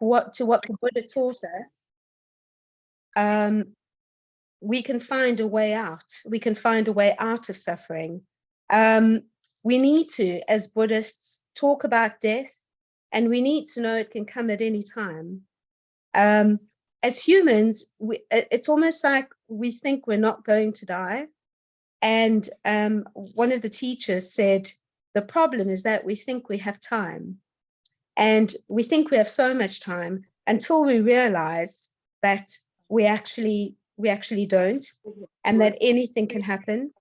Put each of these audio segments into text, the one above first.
what the Buddha taught us, we can find a way out. We can find a way out of suffering. We need to, as Buddhists, talk about death, and we need to know it can come at any time. As humans, it's almost like we think we're not going to die. And one of the teachers said, the problem is that we think we have time. And we think we have so much time until we realize that we actually don't, and that anything can happen.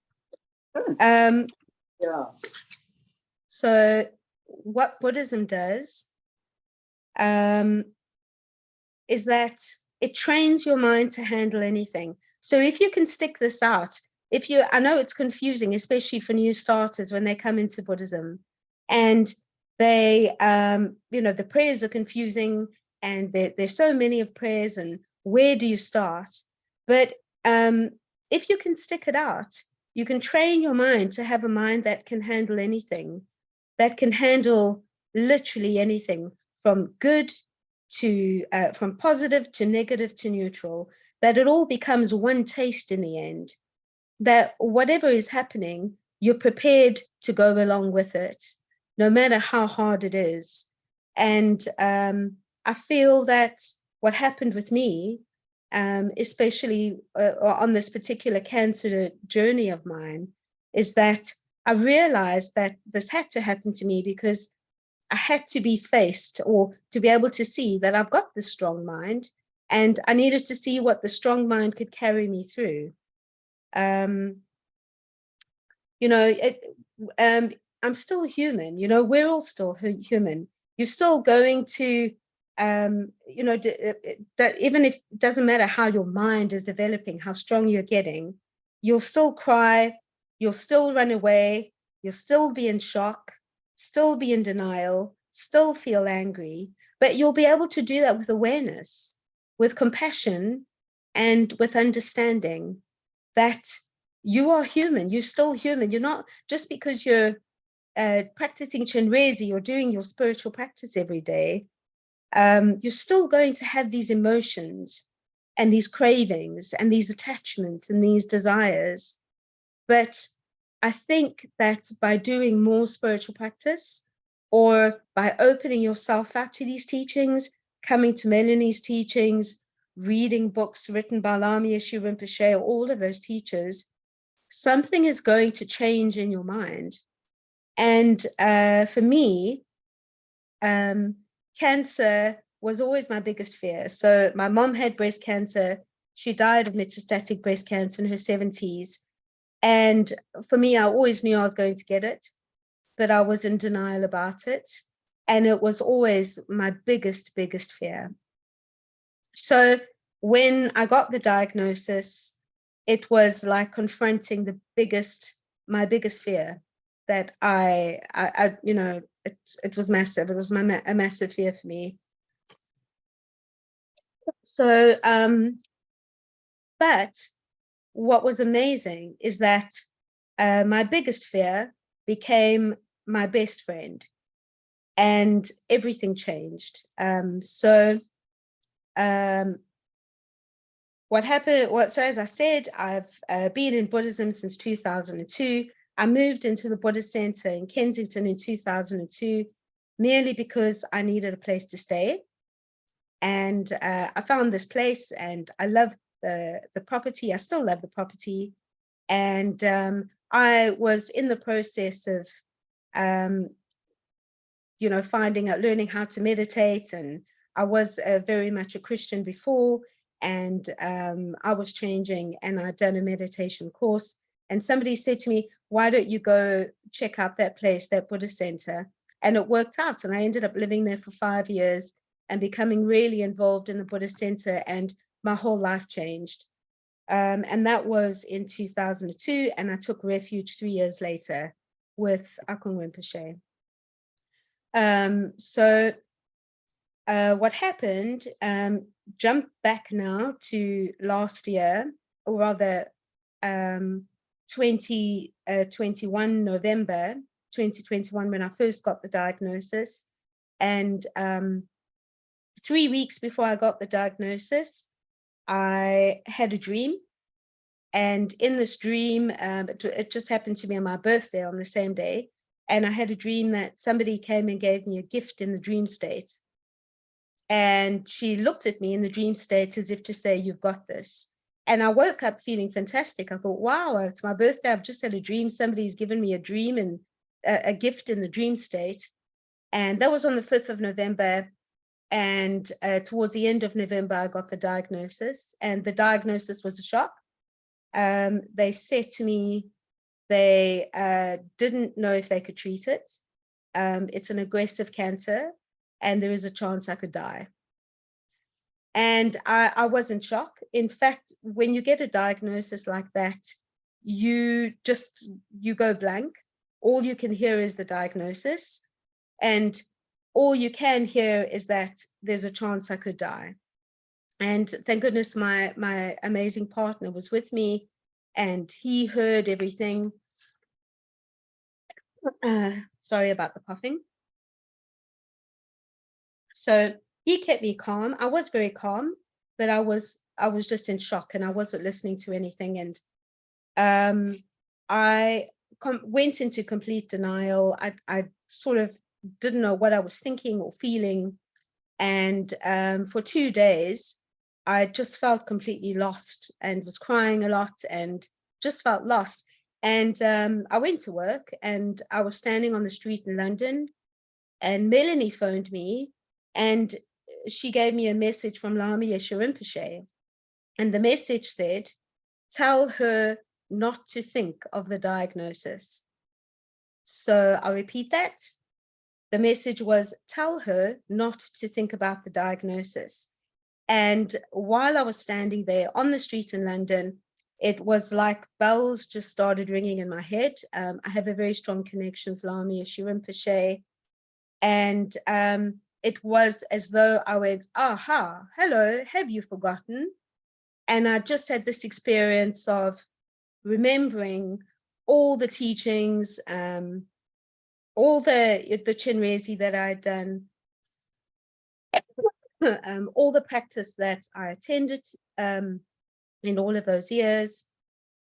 So what Buddhism does is that it trains your mind to handle anything. So if you can stick this out, I know it's confusing, especially for new starters when they come into Buddhism, and they, the prayers are confusing, and there's so many of prayers, and where do you start? But if you can stick it out, you can train your mind to have a mind that can handle anything, that can handle literally anything, from good to, from positive to negative to neutral, that it all becomes one taste in the end, that whatever is happening, you're prepared to go along with it, no matter how hard it is. And I feel that what happened with me, especially on this particular cancer journey of mine, is that I realized that this had to happen to me because I had to be faced, or to be able to see that I've got this strong mind, and I needed to see what the strong mind could carry me through. I'm still human, we're all still human. You're still going to, even if it doesn't matter how your mind is developing, how strong you're getting, you'll still cry, you'll still run away, you'll still be in shock, still be in denial, still feel angry, but you'll be able to do that with awareness, with compassion, and with understanding that you are human. You're still human. You're not, just because you're practicing Chenrezi or doing your spiritual practice every day, you're still going to have these emotions and these cravings and these attachments and these desires. But I think that by doing more spiritual practice, or by opening yourself up to these teachings, coming to Melanie's teachings, reading books written by Lama Yeshe Rinpoche, or all of those teachers, something is going to change in your mind. And for me, cancer was always my biggest fear. So my mom had breast cancer. She died of metastatic breast cancer in her 70s. And for me, I always knew I was going to get it, but I was in denial about it. And it was always my biggest fear. So when I got the diagnosis, it was like confronting my biggest fear, that it was massive. It was a massive fear for me. So, but what was amazing is that my biggest fear became my best friend, and everything changed. What happened, so as I said, I've been in Buddhism since 2002. I moved into the Buddhist Center in Kensington in 2002, merely because I needed a place to stay. And I found this place, and I loved the property. I still love the property. And I was in the process of, learning how to meditate. And I was very much a Christian before, and I was changing, and I'd done a meditation course. And somebody said to me, why don't you go check out that place, that Buddhist center? And it worked out. And I ended up living there for 5 years and becoming really involved in the Buddhist center, and my whole life changed. And that was in 2002, and I took refuge 3 years later with Akong Rinpoche. What happened, jump back now to last year, or rather 2021, November 2021, when I first got the diagnosis. And 3 weeks before I got the diagnosis, I had a dream. And in this dream, it just happened to be on my birthday on the same day. And I had a dream that somebody came and gave me a gift in the dream state. And she looked at me in the dream state as if to say, "You've got this." And I woke up feeling fantastic. I thought, wow, it's my birthday. I've just had a dream. Somebody's given me a dream and a gift in the dream state. And that was on the 5th of November. And towards the end of November, I got the diagnosis. And the diagnosis was a shock. They said to me they didn't know if they could treat it. It's an aggressive cancer, and there is a chance I could die. And I was in shock. In fact, when you get a diagnosis like that, you go blank. All you can hear is the diagnosis, and all you can hear is that there's a chance I could die. And thank goodness my amazing partner was with me, and he heard everything. Sorry about the coughing. So he kept me calm. I was very calm, but I was just in shock, and I wasn't listening to anything. And I went into complete denial. I sort of didn't know what I was thinking or feeling. And for 2 days, I just felt completely lost and was crying a lot and just felt lost. And I went to work, and I was standing on the street in London, and Melanie phoned me, and she gave me a message from Lama Yeshe Rinpoche. And the message said, "Tell her not to think of the diagnosis." So I'll repeat that. The message was, tell her not to think about the diagnosis. And while I was standing there on the street in London, it was like bells just started ringing in my head. I have a very strong connection with Lama Yeshe Rinpoche. And it was as though I went, aha, hello, have you forgotten? And I just had this experience of remembering all the teachings, all the Chinrezi that I'd done, all the practice that I attended in all of those years.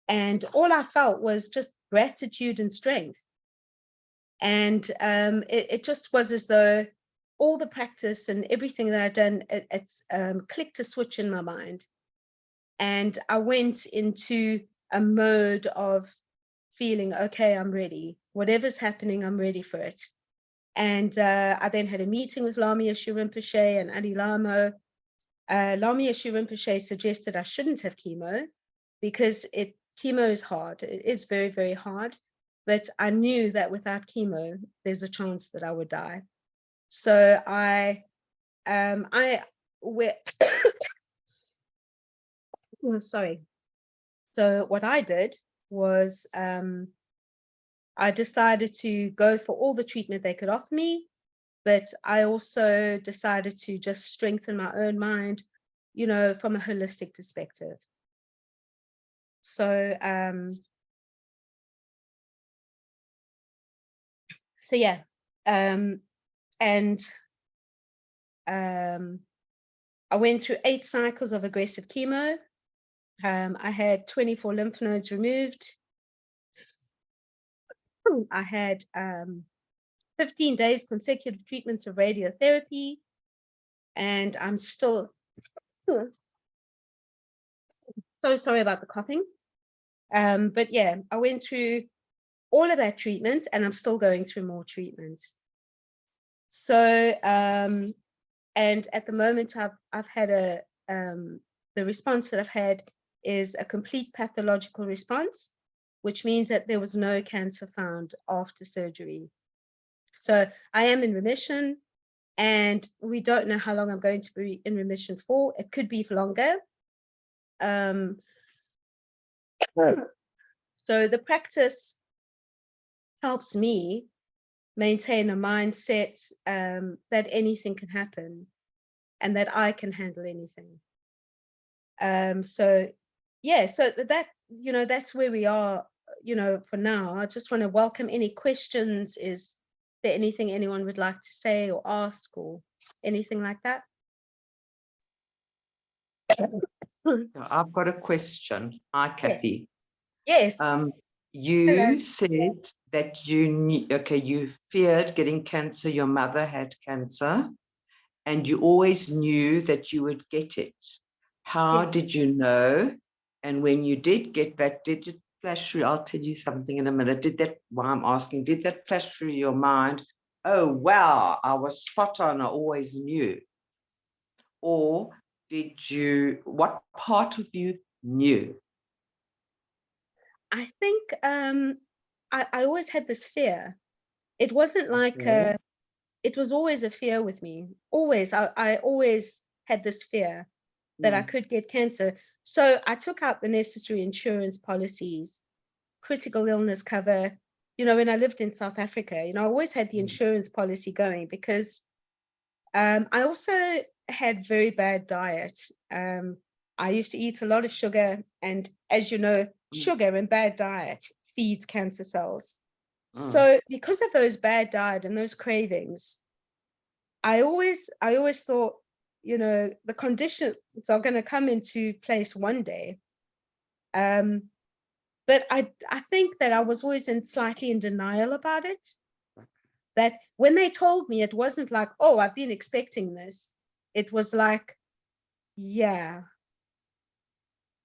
And all I felt was just gratitude and strength. And it just was as though all the practice and everything that I'd done, it's clicked a switch in my mind. And I went into a mode of feeling, okay, I'm ready. Whatever's happening, I'm ready for it. And I then had a meeting with Lama Yeshe Rinpoche and Ali Lama. Lama Yeshe Rinpoche suggested I shouldn't have chemo because chemo is hard. It's very, very hard. But I knew that without chemo, there's a chance that I would die. So sorry. So what I did was I decided to go for all the treatment they could offer me, but I also decided to just strengthen my own mind, from a holistic perspective. So yeah, and I went through 8 cycles of aggressive chemo. I had 24 lymph nodes removed. I had 15 days consecutive treatments of radiotherapy, and I'm still so sorry about the coughing. But yeah, I went through all of that treatment, and I'm still going through more treatment. So and at the moment I've had the response that I've had is a complete pathological response, which means that there was no cancer found after surgery. So I am in remission, and we don't know how long I'm going to be in remission for. It could be for longer. So the practice helps me maintain a mindset that anything can happen and that I can handle anything. So yeah, so that's where we are, for now. I just want to welcome any questions. Is there anything anyone would like to say or ask or anything like that? I've got a question. Hi, Yes. Kathy. Yes. Hello. You said that you knew, okay, you feared getting cancer. Your mother had cancer, and you always knew that you would get it. How Yes. did you know? And when you did get back, did it flash through? I'll tell you something in a minute. Why I'm asking, did that flash through your mind? Oh, wow, I was spot on. I always knew. Or what part of you knew? I think I always had this fear. It wasn't like Okay. it was always a fear with me. Always. I always had this fear that I Mm, could get cancer. So I took out the necessary insurance policies, critical illness cover. When I lived in South Africa, I always had the mm, insurance policy going because I also had very bad diet. I used to eat a lot of sugar, and as you know, mm, sugar and bad diet feeds cancer cells. mm. So because of those bad diet and those cravings, I always thought, the conditions are going to come into place one day. Um, but I think that I was always slightly in denial about it. That when they told me, it wasn't like, oh, I've been expecting this. It was like, yeah,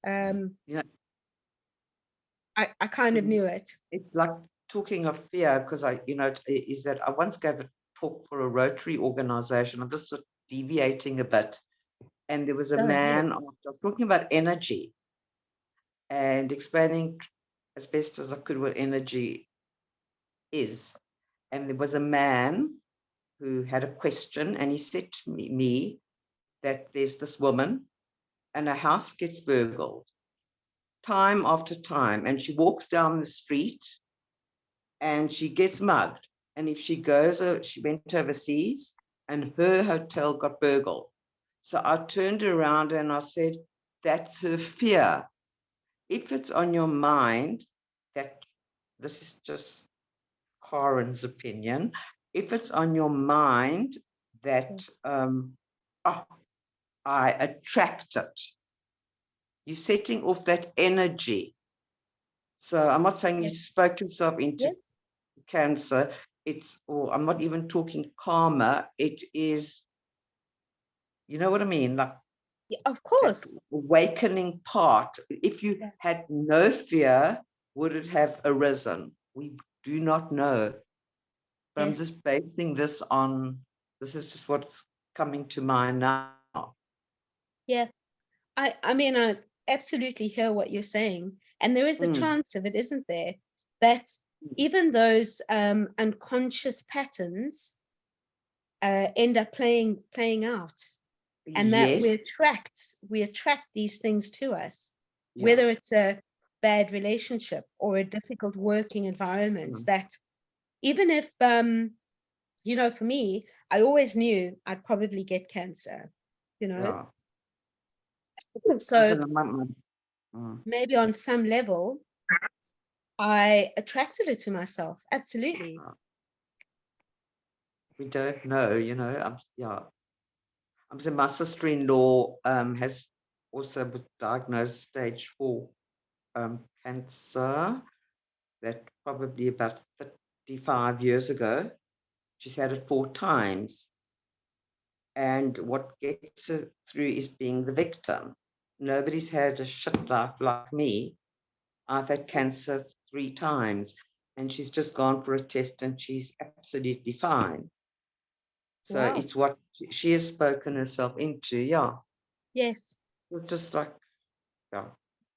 um, You know, I kind of it's, knew it. it's like talking of fear, because is that I once gave a talk for a Rotary organization. I'm just sort of deviating a bit. And there was a Go ahead. man, I was talking about energy and explaining as best as I could what energy is. And there was a man who had a question, and he said to me that there's this woman and her house gets burgled time after time, and she walks down the street and she gets mugged. And if she went overseas and her hotel got burgled. So I turned around and I said, that's her fear. If it's on your mind, that this is just Corin's opinion, if it's on your mind that, oh, I attract it, you're setting off that energy. So I'm not saying you Yes. spoke yourself into Yes. cancer. Or I'm not even talking karma. It is, you know what I mean? Like Yeah, of that course. awakening part. If you Yeah. had no fear, would it have arisen? We do not know. But I'm Yes. just basing this is just what's coming to mind now. Yeah. I mean, I absolutely hear what you're saying. And there is a Mm, chance of it, isn't there? That even those unconscious patterns end up playing out, and that we yes, attract we attract these things to us, yeah. whether it's a bad relationship or a difficult working environment. Mm, That even if for me, I always knew I'd probably get cancer. You know, yeah. As so in, mm, maybe on some level I attracted it to myself. Absolutely. we don't know, yeah. I'm saying my sister-in-law has also been diagnosed stage 4 cancer. That probably about 35 years ago. She's had it 4 times. And what gets her through is being the victim. Nobody's had a shit life like me. I've had cancer 3 times, and she's just gone for a test and she's absolutely fine. So Wow. it's what she has spoken herself into. Yeah. Yes. It's just like, yeah,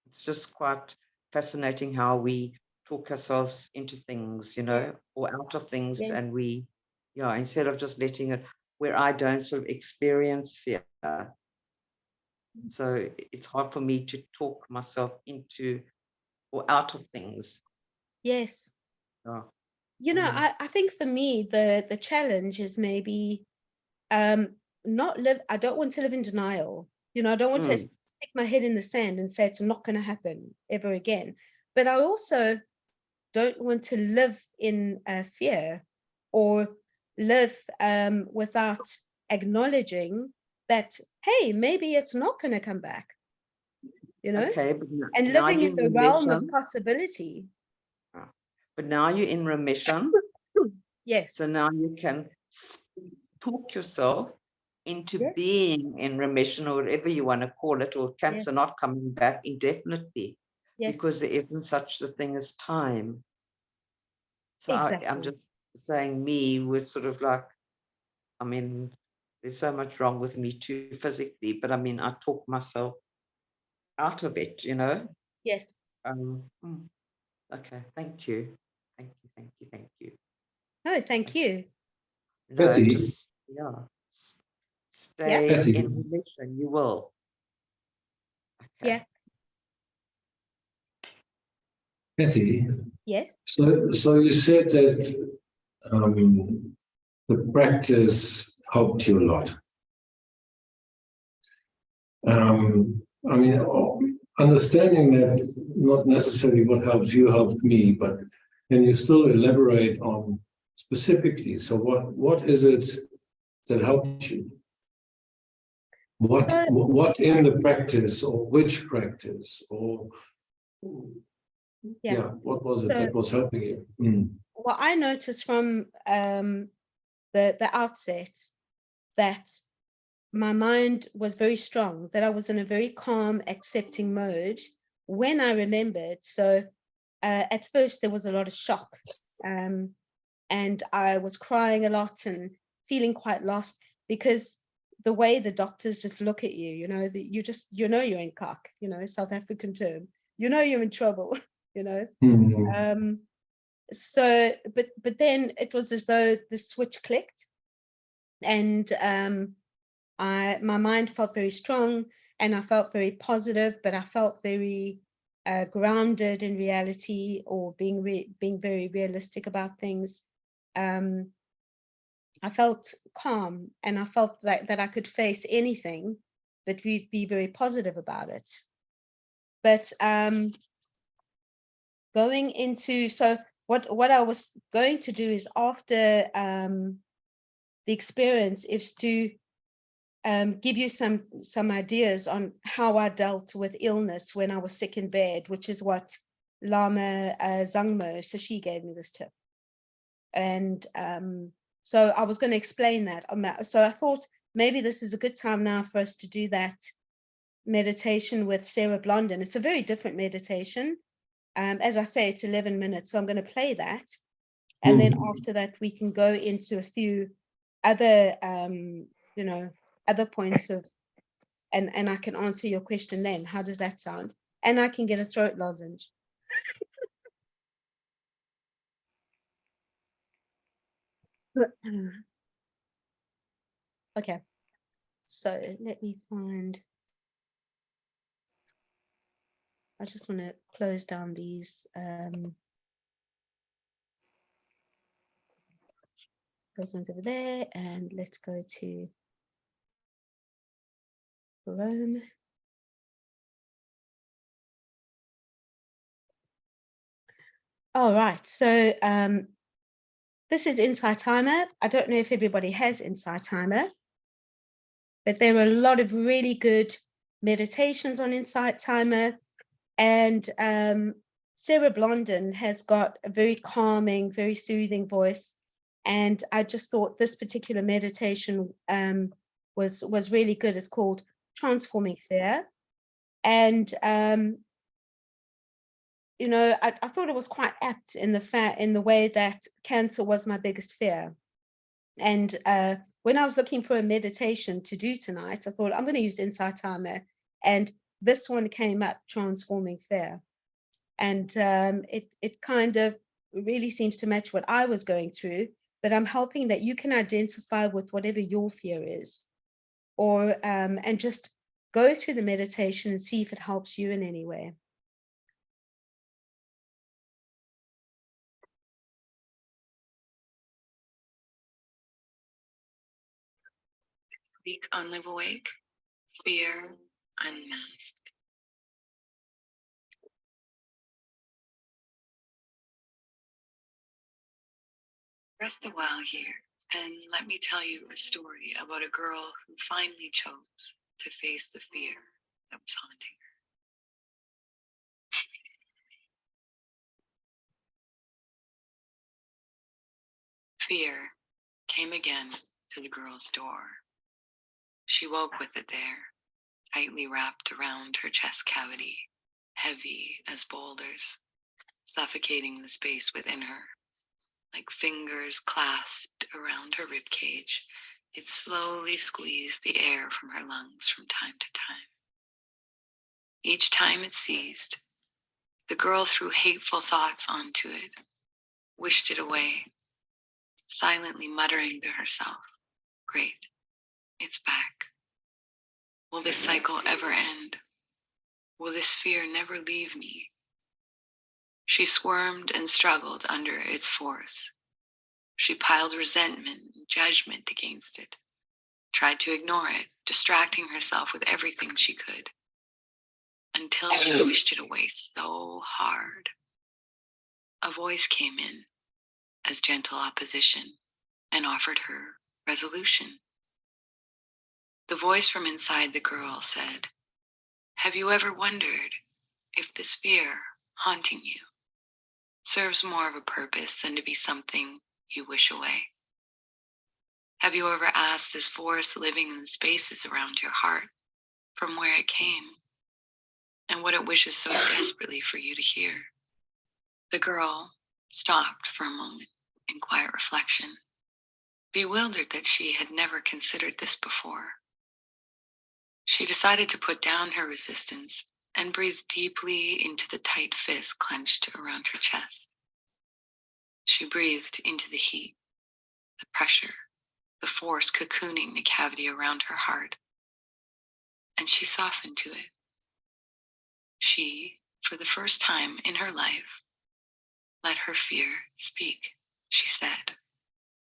it's just quite fascinating how we talk ourselves into things, Yes. or out of things. And Yes. yeah, instead of just letting it, where I don't sort of experience fear. So it's hard for me to talk myself into or out of things. Yes. Yeah. You know, Mm, I think for me the challenge is maybe um not live I don't want to live in denial. I don't want to mm, stick my head in the sand and say it's not going to happen ever again. But I also don't want to live in fear, or live without acknowledging that, hey, maybe it's not going to come back, you know, Okay, but and now living you're in in the realm of remission. possibility. But now you're in remission. Yes. So now you can talk yourself into Yes. being in remission, or whatever you want to call it, or cancer Yes. not coming back indefinitely, Yes. because there isn't such a thing as time. So I'm Exactly. just saying, me, we're sort of like, I mean, there's so much wrong with me too physically, but I mean, I talk myself out of it, you know. Yes. Okay, thank you. Thank you, thank you, thank you. No, thank you. No, Betsy, just, yeah, Yeah. stay Betsy, in remission. You will. Okay. Yeah. Betsy. Yes. So you said that the practice helped you a lot. I mean, understanding that not necessarily what helps you helped me, but can you still elaborate on specifically? So what is it that helped you? So What in the practice, or which practice, or yeah. what was it So that was helping you? Mm. what I noticed from the outset, that my mind was very strong, that I was in a very calm, accepting mode when I remembered. So at first there was a lot of shock, and I was crying a lot and feeling quite lost, because the way the doctors just look at you, you know, you're in cock, you know, South African term, you know, you're in trouble, you know. Mm. So but then it was as though the switch clicked, and my mind felt very strong, and I felt very positive, but I felt very grounded in reality, or being very realistic about things. Um, I felt calm, and I felt like that I could face anything, but we'd be very positive about it. But going into, so what I was going to do is, after the experience, is to give you some ideas on how I dealt with illness when I was sick in bed, which is what Lama Zangmo, so she gave me this tip. And so I was going to explain that. So I thought maybe this is a good time now for us to do that meditation with Sarah Blondin. It's a very different meditation. As I say, it's 11 minutes, so I'm going to play that. And then after that, we can go into a few other, other points of, and I can answer your question then. How does that sound? And I can get a throat lozenge. Okay, so let me find, I just want to close down these those ones over there, and let's go to Rome. All right, so this is Insight Timer. I don't know if everybody has Insight Timer, but there are a lot of really good meditations on Insight Timer. And Sarah Blondin has got a very calming, very soothing voice. And I just thought this particular meditation was really good. It's called Transforming Fear. And I thought it was quite apt in the way that cancer was my biggest fear. And when I was looking for a meditation to do tonight, I thought I'm going to use Insight Timer, and this one came up, Transforming Fear. And it kind of really seems to match what I was going through, but I'm hoping that you can identify with whatever your fear is, or and just go through the meditation and see if it helps you in any way. Speak on Live Awake, Fear Unmasked. Rest a while here And let me tell you a story about a girl who finally chose to face the fear that was haunting her. Fear came again to the girl's door. She woke with it there, tightly wrapped around her chest cavity, heavy as boulders, suffocating the space within her. Like fingers clasped around her rib cage, it slowly squeezed the air from her lungs from time to time. Each time it ceased, the girl threw hateful thoughts onto it, wished it away, silently muttering to herself, "Great, it's back. Will this cycle ever end? Will this fear never leave me?" She squirmed and struggled under its force. She piled resentment and judgment against it, tried to ignore it, distracting herself with everything she could, until she wished it away so hard. A voice came in as gentle opposition and offered her resolution. The voice from inside the girl said, "Have you ever wondered if this fear haunting you serves more of a purpose than to be something you wish away? Have you ever asked this force living in the spaces around your heart from where it came and what it wishes so desperately for you to hear?" The girl stopped for a moment in quiet reflection, bewildered that she had never considered this before. She decided to put down her resistance and breathe deeply into the tight fist clenched around her chest. She breathed into the heat, the pressure, the force cocooning the cavity around her heart, and she softened to it. She, for the first time in her life, let her fear speak. She said,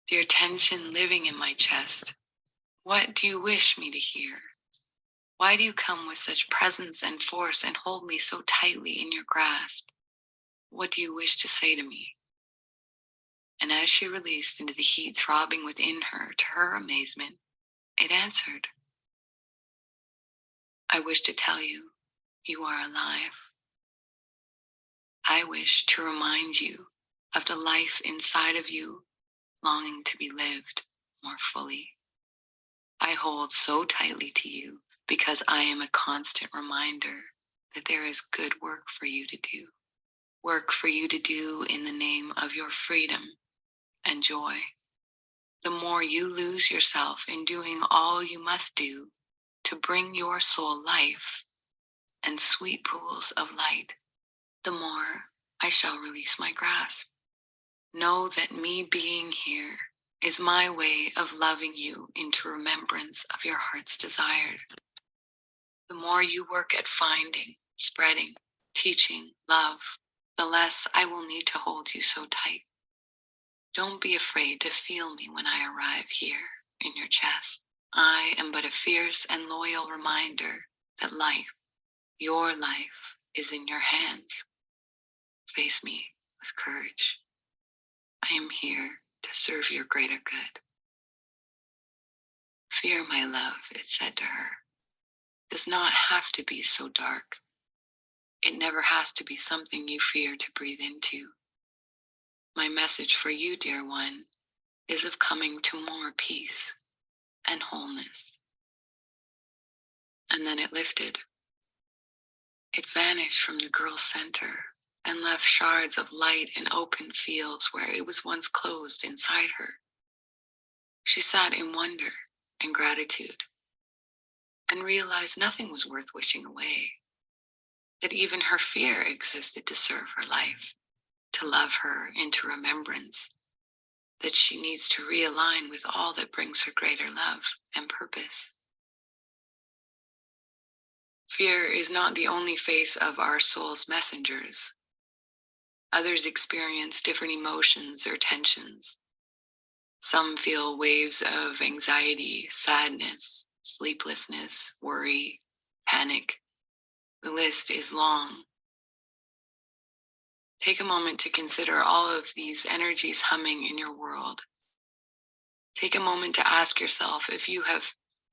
"Dear tension living in my chest, what do you wish me to hear? Why do you come with such presence and force and hold me so tightly in your grasp? What do you wish to say to me?" And as she released into the heat throbbing within her, to her amazement, it answered, "I wish to tell you, you are alive. I wish to remind you of the life inside of you longing to be lived more fully. I hold so tightly to you because I am a constant reminder that there is good work for you to do. Work for you to do in the name of your freedom and joy. The more you lose yourself in doing all you must do to bring your soul life and sweet pools of light, the more I shall release my grasp. Know that me being here is my way of loving you into remembrance of your heart's desire. The more you work at finding, spreading, teaching love, the less I will need to hold you so tight. Don't be afraid to feel me when I arrive here in your chest. I am but a fierce and loyal reminder that life, your life, is in your hands. Face me with courage. I am here to serve your greater good." Fear, my love, it said to her, does not have to be so dark. It never has to be something you fear to breathe into. My message for you, dear one, is of coming to more peace and wholeness. And then it lifted. It vanished from the girl's center and left shards of light in open fields where it was once closed inside her. She sat in wonder and gratitude and realized nothing was worth wishing away, that even her fear existed to serve her life, to love her into remembrance, that she needs to realign with all that brings her greater love and purpose. Fear is not the only face of our soul's messengers. Others experience different emotions or tensions. Some feel waves of anxiety, sadness, sleeplessness, worry, panic. The list is long. Take a moment to consider all of these energies humming in your world. Take a moment to ask yourself if you have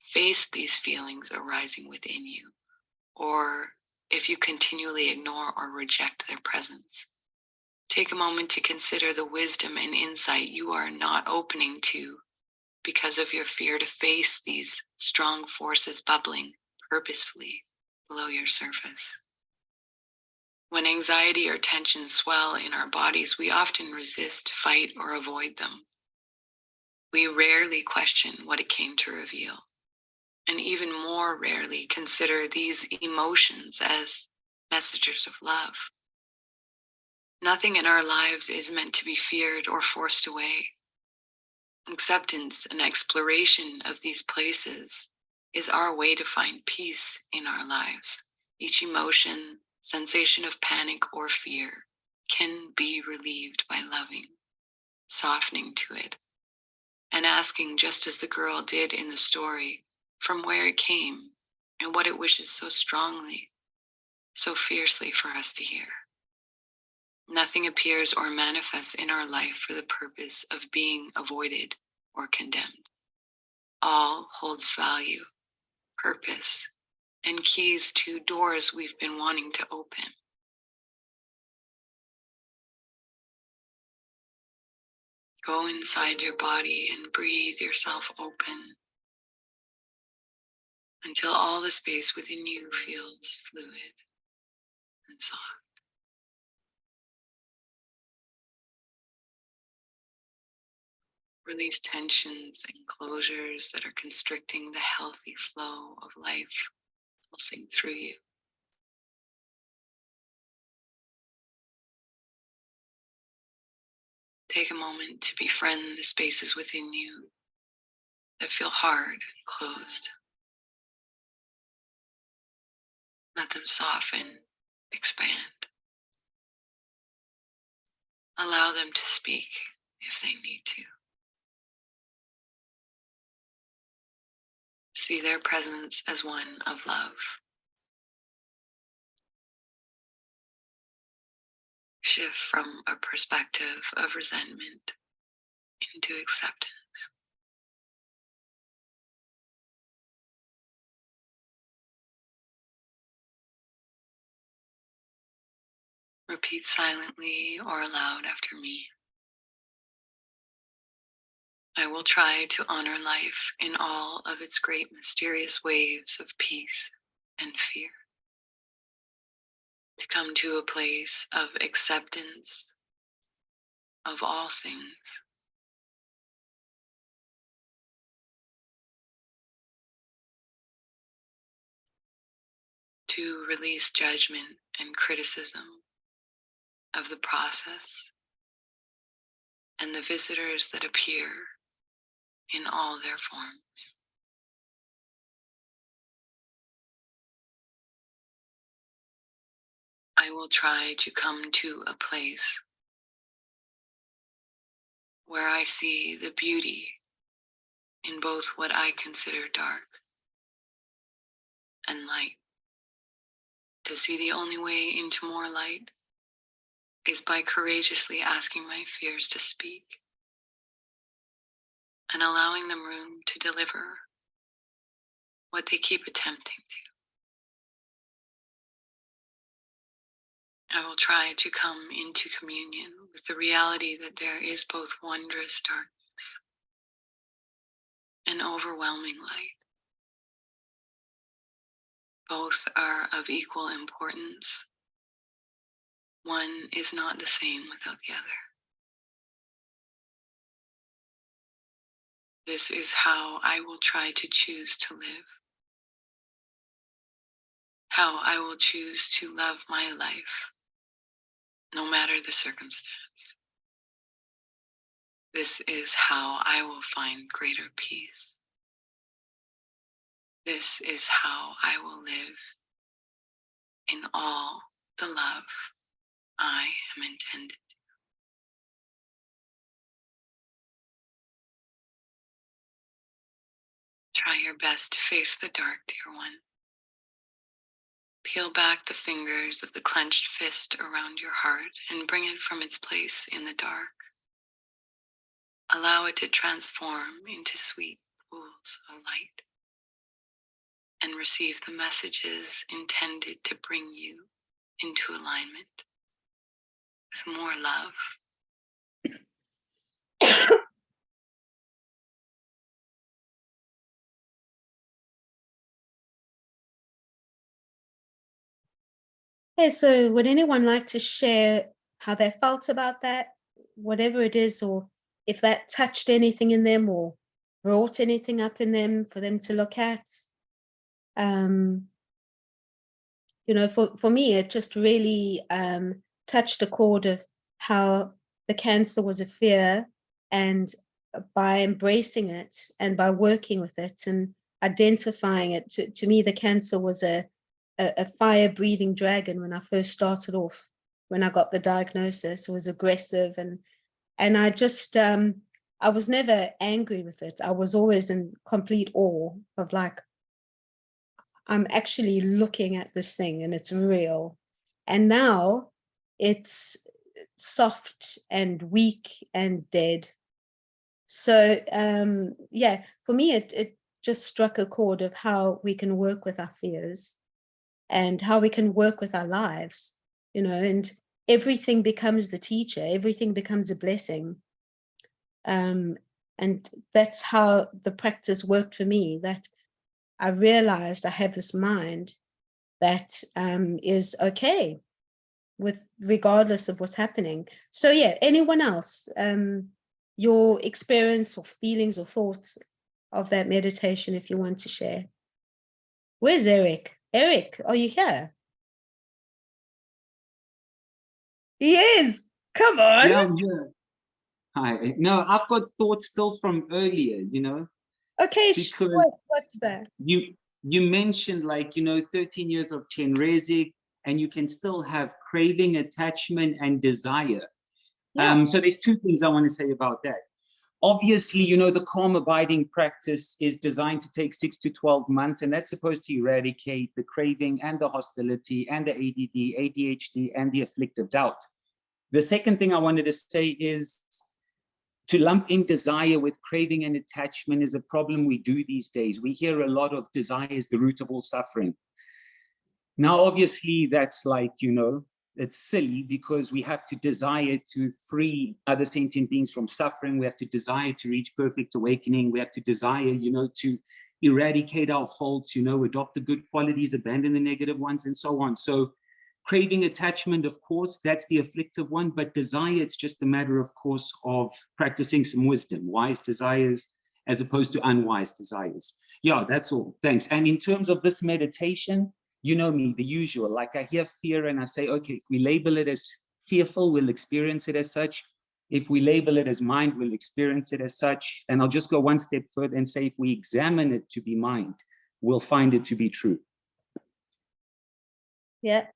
faced these feelings arising within you, or if you continually ignore or reject their presence. Take a moment to consider the wisdom and insight you are not opening to because of your fear to face these strong forces bubbling purposefully below your surface. When anxiety or tension swell in our bodies, we often resist, fight, or avoid them. We rarely question what it came to reveal, and even more rarely consider these emotions as messengers of love. Nothing in our lives is meant to be feared or forced away. Acceptance and exploration of these places is our way to find peace in our lives. Each emotion, sensation of panic or fear can be relieved by loving, softening to it, and asking, just as the girl did in the story, from where it came and what it wishes so strongly, so fiercely for us to hear. Nothing appears or manifests in our life for the purpose of being avoided or condemned. All holds value, purpose, and keys to doors we've been wanting to open. Go inside your body and breathe yourself open until all the space within you feels fluid and soft. Release tensions and closures that are constricting the healthy flow of life pulsing through you. Take a moment to befriend the spaces within you that feel hard and closed. Let them soften, expand. Allow them to speak if they need to. See their presence as one of love. Shift from a perspective of resentment into acceptance. Repeat silently or aloud after me. I will try to honor life in all of its great mysterious waves of peace and fear. To come to a place of acceptance of all things. To release judgment and criticism of the process and the visitors that appear in all their forms. I will try to come to a place where I see the beauty in both what I consider dark and light. To see the only way into more light is by courageously asking my fears to speak and allowing them room to deliver what they keep attempting to. I will try to come into communion with the reality that there is both wondrous darkness and overwhelming light. Both are of equal importance. One is not the same without the other. This is how I will try to choose to live. How I will choose to love my life, no matter the circumstance. This is how I will find greater peace. This is how I will live in all the love I am intended to. Try your best to face the dark, dear one. Peel back the fingers of the clenched fist around your heart and bring it from its place in the dark. Allow it to transform into sweet pools of light and receive the messages intended to bring you into alignment with more love. Okay, so would anyone like to share how they felt about that, whatever it is, or if that touched anything in them or brought anything up in them for them to look at? You know, for me, it just really touched a chord of how the cancer was a fear, and by embracing it and by working with it and identifying it, to me, the cancer was a fire-breathing dragon when I first started off. When I got the diagnosis, it was aggressive, and I just I was never angry with it. I was always in complete awe of, like, I'm actually looking at this thing and it's real. And now it's soft and weak and dead. So yeah, for me, it just struck a chord of how we can work with our fears and how we can work with our lives, you know, and everything becomes the teacher, everything becomes a blessing. And that's how the practice worked for me, that I realized I have this mind that is okay with, regardless of what's happening. So yeah, anyone else, your experience or feelings or thoughts of that meditation, if you want to share. Where's Eric? Eric, are you here? He is. Come on. Yeah, I'm here. Hi. No, I've got thoughts still from earlier, you know. Okay, because what's that? You mentioned, like, you know, 13 years of Chenrezig, and you can still have craving, attachment, and desire. Yeah. So there's two things I want to say about that. Obviously, you know, the calm abiding practice is designed to take 6 to 12 months, and that's supposed to eradicate the craving and the hostility and the ADD, ADHD, and the afflictive doubt. The second thing I wanted to say is to lump in desire with craving and attachment is a problem we do these days. We hear a lot of desire is the root of all suffering. Now, obviously, that's like, you know, it's silly, because we have to desire to free other sentient beings from suffering. We have to desire to reach perfect awakening. We have to desire, you know, to eradicate our faults, you know, adopt the good qualities, abandon the negative ones, and so on. So craving, attachment, of course, that's the afflictive one, but desire, it's just a matter, of course, of practicing some wisdom, wise desires as opposed to unwise desires. Yeah, that's all. Thanks. And in terms of this meditation, you know me, the usual, like I hear fear and I say, okay, if we label it as fearful, we'll experience it as such. If we label it as mind, we'll experience it as such. And I'll just go one step further and say, if we examine it to be mind, we'll find it to be true. Yeah.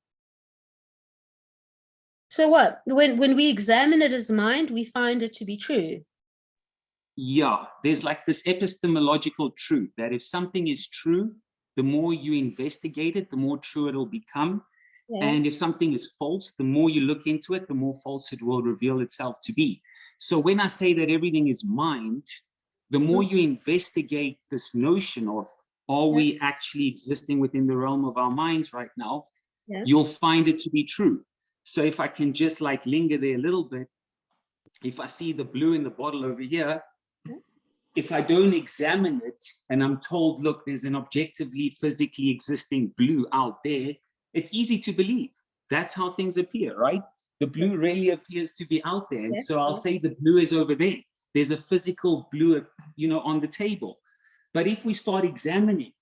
So what? When we examine it as mind, we find it to be true. Yeah, there's like this epistemological truth that if something is true, the more you investigate it, the more true it'll become. Yeah. And if something is false, the more you look into it, the more false it will reveal itself to be. So when I say that everything is mind, the more you investigate this notion of, are we actually existing within the realm of our minds right now, you'll find it to be true. So if I can just like linger there a little bit, if I see the blue in the bottle over here, if I don't examine it and I'm told, look, there's an objectively, physically existing blue out there, it's easy to believe. That's how things appear, right? The blue really appears to be out there. And so I'll say the blue is over there. There's a physical blue, you know, on the table. But if we start examining,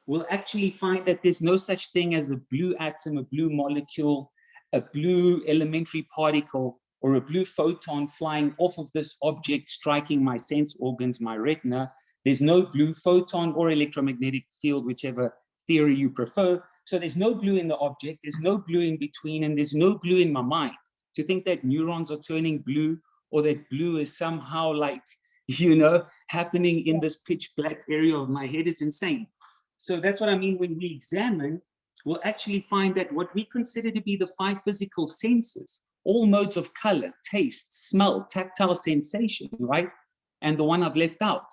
we'll actually find that there's no such thing as a blue atom, a blue molecule, a blue elementary particle, or a blue photon flying off of this object, striking my sense organs, my retina. There's no blue photon or electromagnetic field, whichever theory you prefer. So there's no blue in the object, there's no blue in between, and there's no blue in my mind. To think that neurons are turning blue, or that blue is somehow like, you know, happening in this pitch black area of my head is insane. So that's what I mean when we examine, we'll actually find that what we consider to be the 5 physical senses, all modes of color, taste, smell, tactile sensation, right? and the one I've left out.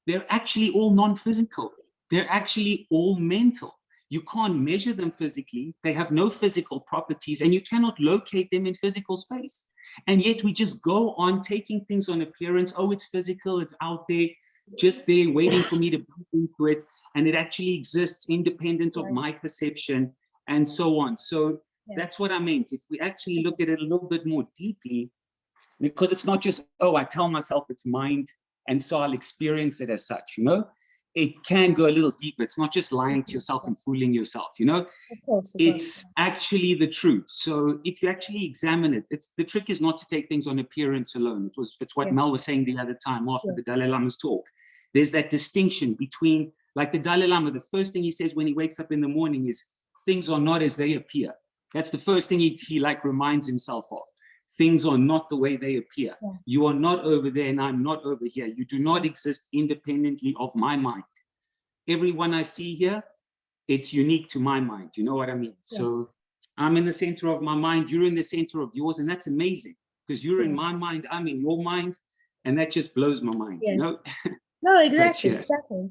They're actually all non-physical. They're actually all mental. You can't measure them physically. They have no physical properties, and you cannot locate them in physical space. And yet we just go on taking things on appearance. Oh, it's physical, it's out there, just there waiting for me to bump into it. And it actually exists independent of my perception and so on. So that's what I meant. If we actually look at it a little bit more deeply, because it's not just, oh, I tell myself it's mind, and so I'll experience it as such, you know? It can go a little deeper. It's not just lying to yourself and fooling yourself, you know? Of course, It's actually the truth. So if you actually examine it, the trick is not to take things on appearance alone. It's what Mel was saying the other time after the Dalai Lama's talk. There's that distinction between, like the Dalai Lama, the first thing he says when he wakes up in the morning is, things are not as they appear. That's the first thing he like reminds himself of. Things are not the way they appear. You are not over there and I'm not over here. You do not exist independently of my mind. Everyone I see here, it's unique to my mind. You know what I mean? So I'm in the center of my mind. You're in the center of yours. And that's amazing because you're in my mind. I'm in your mind. And that just blows my mind, you know? No, exactly. Exactly.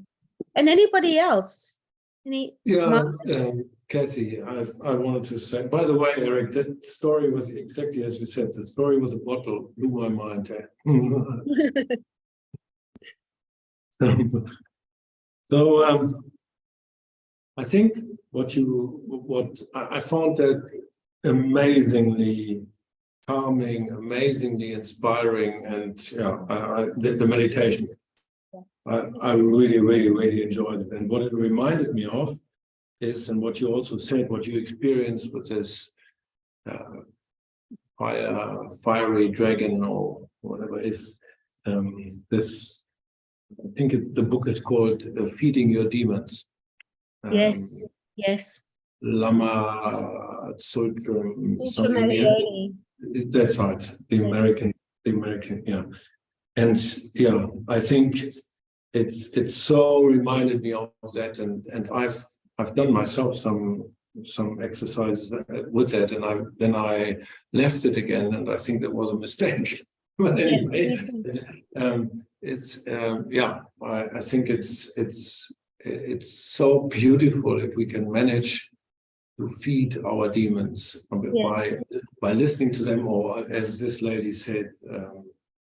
And anybody else? Kathy, I wanted to say, by the way, Eric, that story was exactly as we said. The story was a bottle, blew my mind. So I think what I found that amazingly calming, amazingly inspiring, and the meditation. I really, really, really enjoyed it. And what it reminded me of is, and what you also said, what you experienced with this fiery dragon or whatever it is. This, I think the book is called Feeding Your Demons. Yes. Lama Tsultrim, something. That's right. The American, yeah. And I think it's so reminded me of that, and I've done myself some exercises with that, and then I left it again, and I think that was a mistake. But anyway, I think it's so beautiful if we can manage to feed our demons by listening to them, or as this lady said,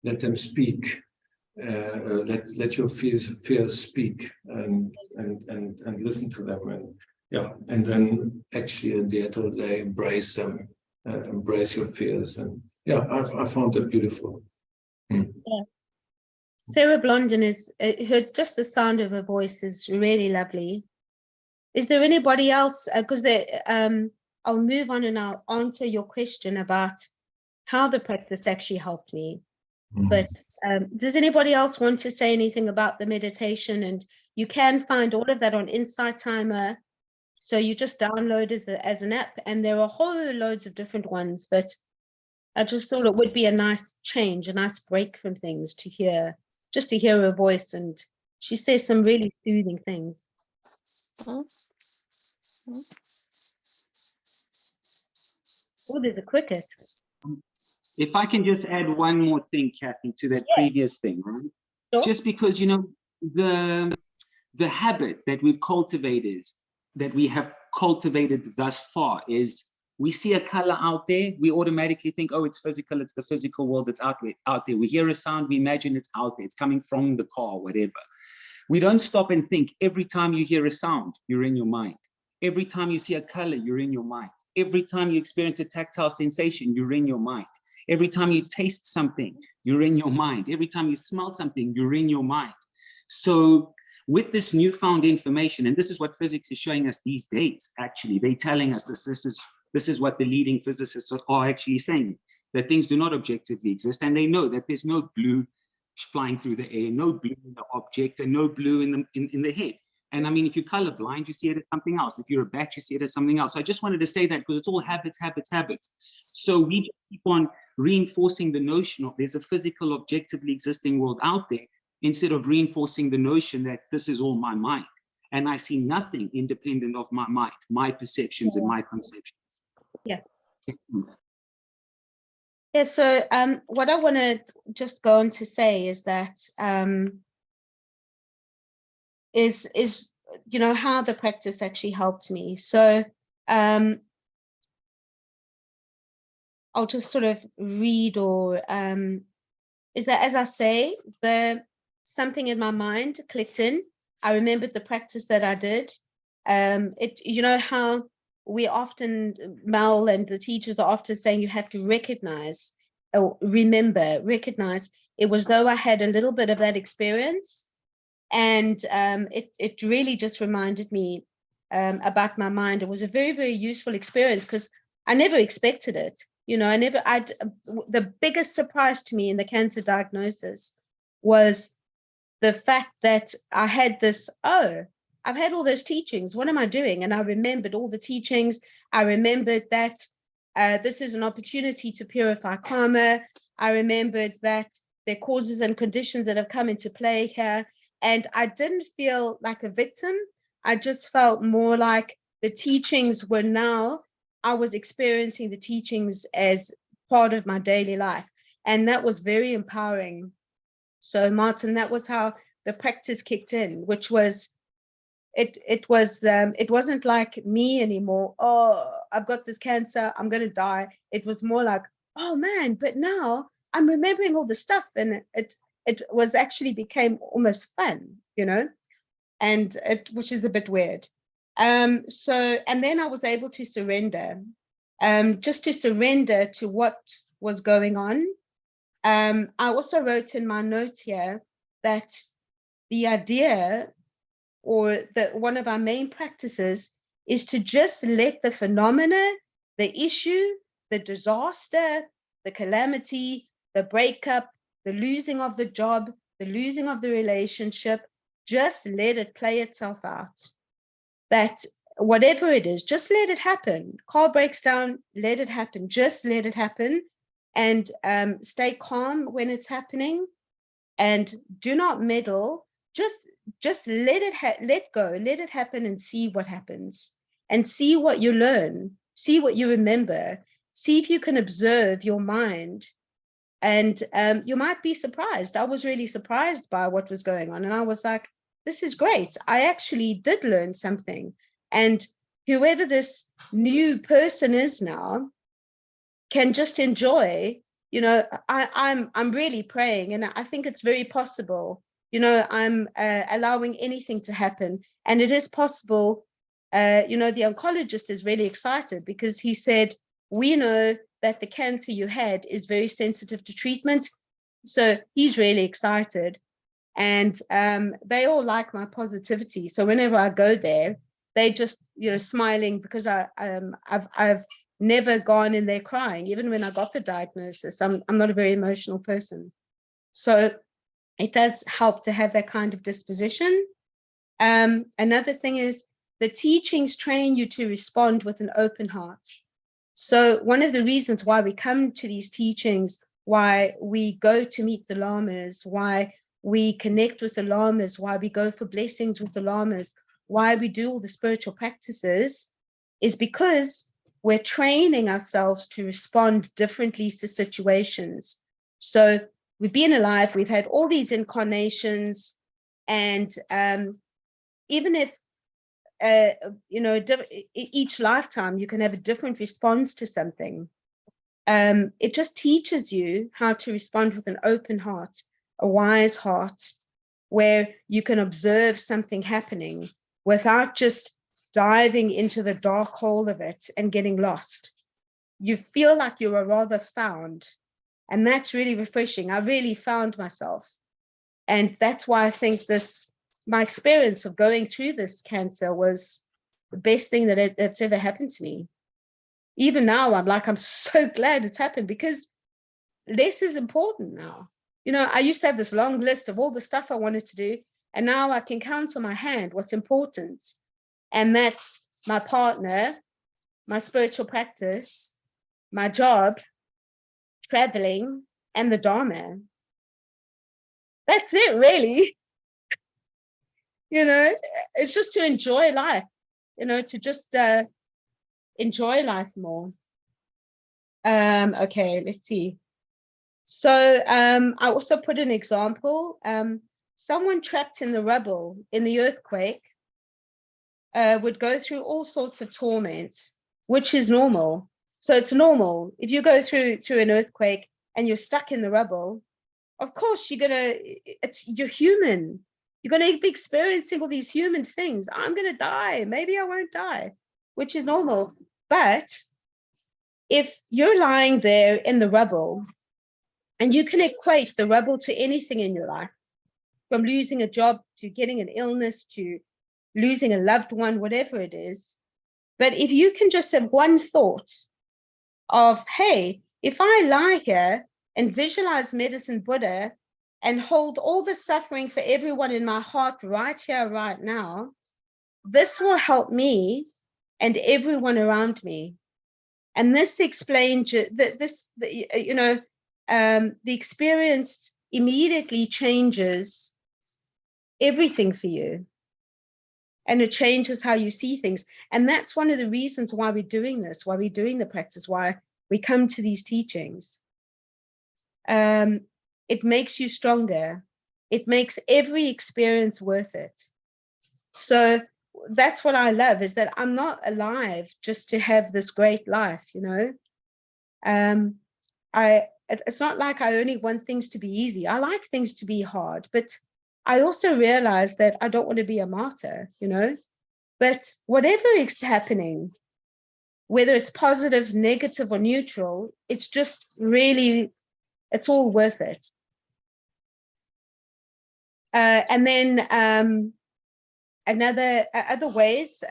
let them speak. Let your fears speak, and listen to them, and then actually at the end of the day embrace them, embrace your fears, and I found that beautiful. Sarah Blondin is just the sound of her voice is really lovely. Is there anybody else? Because I'll move on and I'll answer your question about how the practice actually helped me. But does anybody else want to say anything about the meditation? And you can find all of that on Insight Timer. So you just download it as an app, and there are whole loads of different ones. But I just thought it would be a nice change, a nice break from things to hear her voice. And she says some really soothing things. Oh, there's a cricket. If I can just add one more thing, Kathy, to that previous thing, right? Sure. Just because, the habit that we have cultivated thus far is we see a color out there, we automatically think, oh, it's physical, it's the physical world that's out there. We hear a sound, we imagine it's out there, it's coming from the car, whatever. We don't stop and think. Every time you hear a sound, you're in your mind. Every time you see a color, you're in your mind. Every time you experience a tactile sensation, you're in your mind. Every time you taste something, you're in your mind. Every time you smell something, you're in your mind. So with this newfound information, and this is what physics is showing us these days, actually, they're telling us this is what the leading physicists are actually saying, that things do not objectively exist. And they know that there's no blue flying through the air, no blue in the object, and no blue in the head. And I mean, if you're colorblind, you see it as something else. If you're a bat, you see it as something else. So I just wanted to say that because it's all habits. So we just keep on reinforcing the notion of there's a physical, objectively existing world out there, instead of reinforcing the notion that this is all my mind. And I see nothing independent of my mind, my perceptions and my conceptions. Yeah. Yeah, so what I want to just go on to say is that is you know how the practice actually helped me. So I'll just sort of read, or is that, as I say, something in my mind clicked in. I remembered the practice that I did. You know how we often, Mel and the teachers are often saying you have to recognize, or recognize. It was though I had a little bit of that experience, and it really just reminded me about my mind. It was a very, very useful experience because I never expected it. You know, the biggest surprise to me in the cancer diagnosis was the fact that I had this, oh, I've had all those teachings. What am I doing? And I remembered all the teachings. I remembered that this is an opportunity to purify karma. I remembered that there are causes and conditions that have come into play here. And I didn't feel like a victim. I just felt more like the teachings were now, I was experiencing the teachings as part of my daily life. And that was very empowering. So Martin, that was how the practice kicked in, which was, it wasn't like me anymore. Oh, I've got this cancer, I'm going to die. It was more like, oh man, but now I'm remembering all the stuff, and it was actually became almost fun, you know, and which is a bit weird. So, and then I was able to surrender, just to surrender to what was going on. I also wrote in my notes here that the idea, or that one of our main practices, is to just let the phenomena, the issue, the disaster, the calamity, the breakup, the losing of the job, the losing of the relationship, just let it play itself out. That whatever it is, just let it happen. Car breaks down, let it happen. Just let it happen, and stay calm when it's happening, and do not meddle. Just let it let go, let it happen, and see what happens, and see what you learn, see what you remember, see if you can observe your mind. And you might be surprised. I was really surprised by what was going on, and I was like, this is great. I actually did learn something. And whoever this new person is now can just enjoy, you know. I'm really praying, and I think it's very possible. You know, I'm allowing anything to happen, and it is possible. You know, the oncologist is really excited because he said, we know that the cancer you had is very sensitive to treatment. So he's really excited, and they all like my positivity. So whenever I go there, they just, you know, smiling, because I've never gone in there crying, even when I got the diagnosis. I'm not a very emotional person. So it does help to have that kind of disposition. Another thing is the teachings train you to respond with an open heart. So one of the reasons why we come to these teachings, why we go to meet the lamas, why we connect with the lamas, why we go for blessings with the lamas, why we do all the spiritual practices, is because we're training ourselves to respond differently to situations. So we've been alive, we've had all these incarnations, and even if you know, each lifetime you can have a different response to something. It just teaches you how to respond with an open heart, a wise heart, where you can observe something happening without just diving into the dark hole of it and getting lost. You feel like you are rather found, and that's really refreshing. I really found myself, and that's why I think my experience of going through this cancer was the best thing that's ever happened to me. Even now, I'm so glad it's happened, because less is important now. You know, I used to have this long list of all the stuff I wanted to do, and now I can count on my hand what's important. And that's my partner, my spiritual practice, my job, traveling, and the Dharma. That's it, really. You know, it's just to enjoy life, you know, to just enjoy life more. Okay, let's see. So I also put an example. Someone trapped in the rubble in the earthquake would go through all sorts of torments, which is normal. So it's normal. If you go through an earthquake and you're stuck in the rubble, of course you're human. You're gonna be experiencing all these human things. I'm gonna die. Maybe I won't die, which is normal. But if you're lying there in the rubble, and you can equate the rubble to anything in your life, from losing a job to getting an illness to losing a loved one, whatever it is. But if you can just have one thought of, hey, if I lie here and visualize Medicine Buddha and hold all the suffering for everyone in my heart right here, right now, this will help me and everyone around me. And this explains the experience immediately changes everything for you. And it changes how you see things. And that's one of the reasons why we're doing this, why we're doing the practice, why we come to these teachings. It makes you stronger. It makes every experience worth it. So that's what I love, is that I'm not alive just to have this great life, you know. It's not like I only want things to be easy. I like things to be hard, but I also realize that I don't want to be a martyr, you know. But whatever is happening, whether it's positive, negative, or neutral, it's just really, it's all worth it. And then other ways,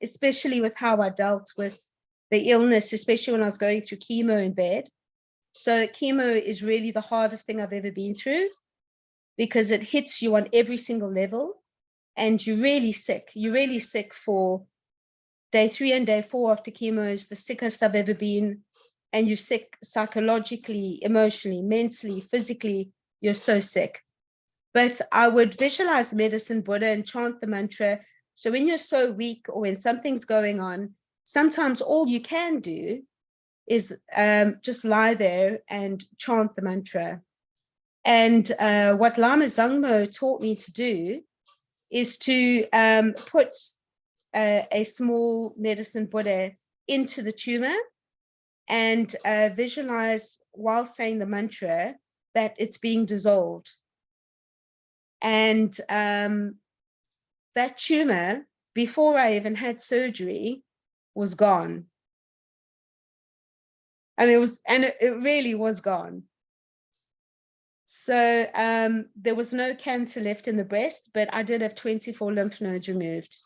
especially with how I dealt with the illness, especially when I was going through chemo in bed. So chemo is really the hardest thing I've ever been through, because it hits you on every single level, and you're really sick. You're really sick for day 3 and day 4 after chemo is the sickest I've ever been. And you're sick psychologically, emotionally, mentally, physically. You're so sick. But I would visualize Medicine Buddha and chant the mantra. So when you're so weak or when something's going on, sometimes all you can do is just lie there and chant the mantra. And what Lama Zangmo taught me to do is to put a small Medicine Buddha into the tumor and visualize while saying the mantra that it's being dissolved. And that tumor, before I even had surgery, was gone. And it really was gone. So there was no cancer left in the breast, but I did have 24 lymph nodes removed.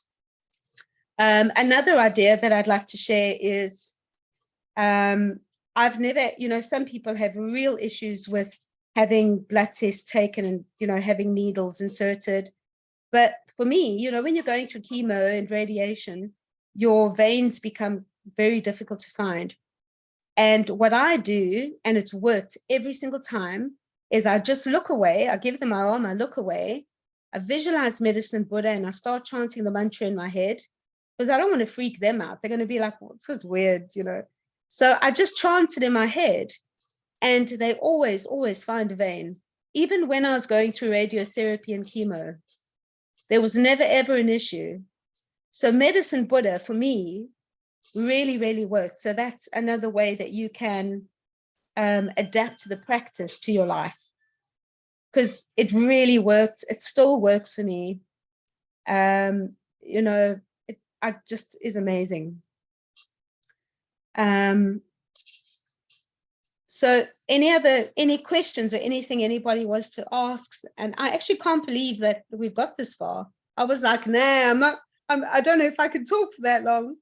Another idea that I'd like to share is I've never, you know, some people have real issues with having blood tests taken and, you know, having needles inserted. But for me, you know, when you're going through chemo and radiation, your veins become very difficult to find. And what I do, and it's worked every single time, is I just look away. I give them my arm, I look away. I visualize Medicine Buddha and I start chanting the mantra in my head, because I don't want to freak them out. They're going to be like, well, this is weird, you know. So I just chant it in my head, and they always find a vein. Even when I was going through radiotherapy and chemo, there was never, ever an issue. So Medicine Buddha, for me, really, really worked. So that's another way that you can adapt the practice to your life, because it really worked. It still works for me. You know, it just is amazing. So any questions or anything anybody wants to ask? And I actually can't believe that we've got this far. I was like, nah, I don't know if I can talk for that long.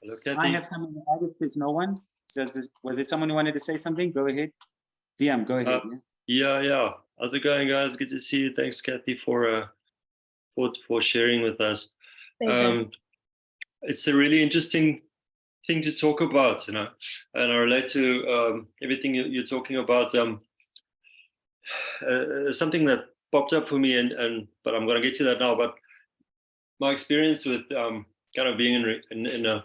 Hello, Kathy. I have something to add if there's no one. Was there someone who wanted to say something? Go ahead. VM, go ahead. Yeah. How's it going, guys? Good to see you. Thanks, Kathy, for sharing with us. It's a really interesting thing to talk about, you know, and I relate to everything you're talking about. Something that popped up for me, but I'm going to get to that now. But my experience with kind of being in a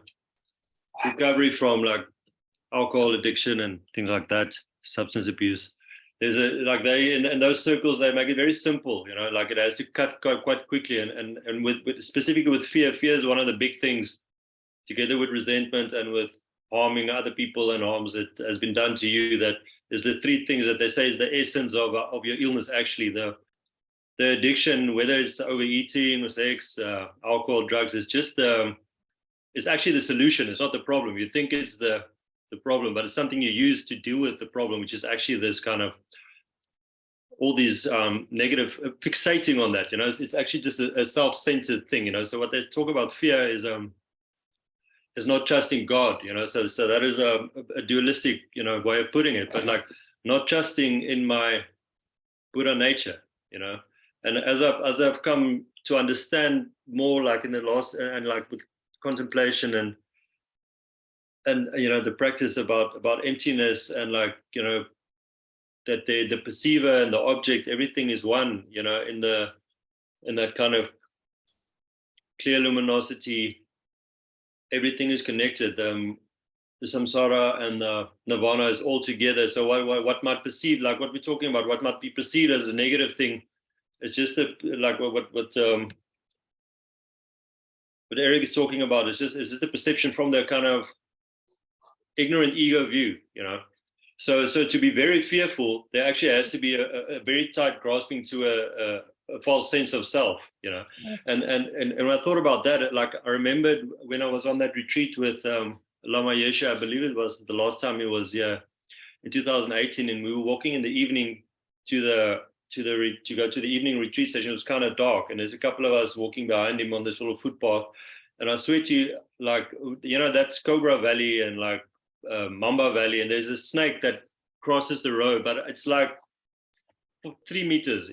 recovery from like alcohol addiction and things like that, substance abuse. There's like they in those circles, they make it very simple, like it has to cut quite quickly. And with specifically with fear is one of the big things, together with resentment and with harming other people and harms that has been done to you. That is the three things that they say is the essence of your illness. Actually, the addiction, whether it's overeating, sex, alcohol, drugs, is just it's actually the solution. It's not the problem. You think it's the problem, but it's something you use to deal with the problem, which is actually this kind of all these negative fixating on that. It's actually just a self-centered thing. So what they talk about fear is not trusting God. So that is a dualistic way of putting it, but like not trusting in my Buddha nature. And as I've come to understand more, like in the last, and like with contemplation and the practice about emptiness, and like that the perceiver and the object, everything is one, in that kind of clear luminosity, everything is connected. The samsara and the nirvana is all together. So what might perceive, like what we're talking about, what might be perceived as a negative thing, it's just like what Eric is talking about. It's just the perception from the kind of ignorant ego view. So to be very fearful, there actually has to be a very tight grasping to a false sense of self. Yes. And when I thought about that, like I remembered when I was on that retreat with Lama Yeshe, I believe it was the last time he was here in 2018, and we were walking in the evening to go to the evening retreat session. It was kind of dark, and there's a couple of us walking behind him on this little footpath. And I swear to you, like, that's Cobra Valley and like Mamba Valley, and there's a snake that crosses the road, but it's like 3 meters.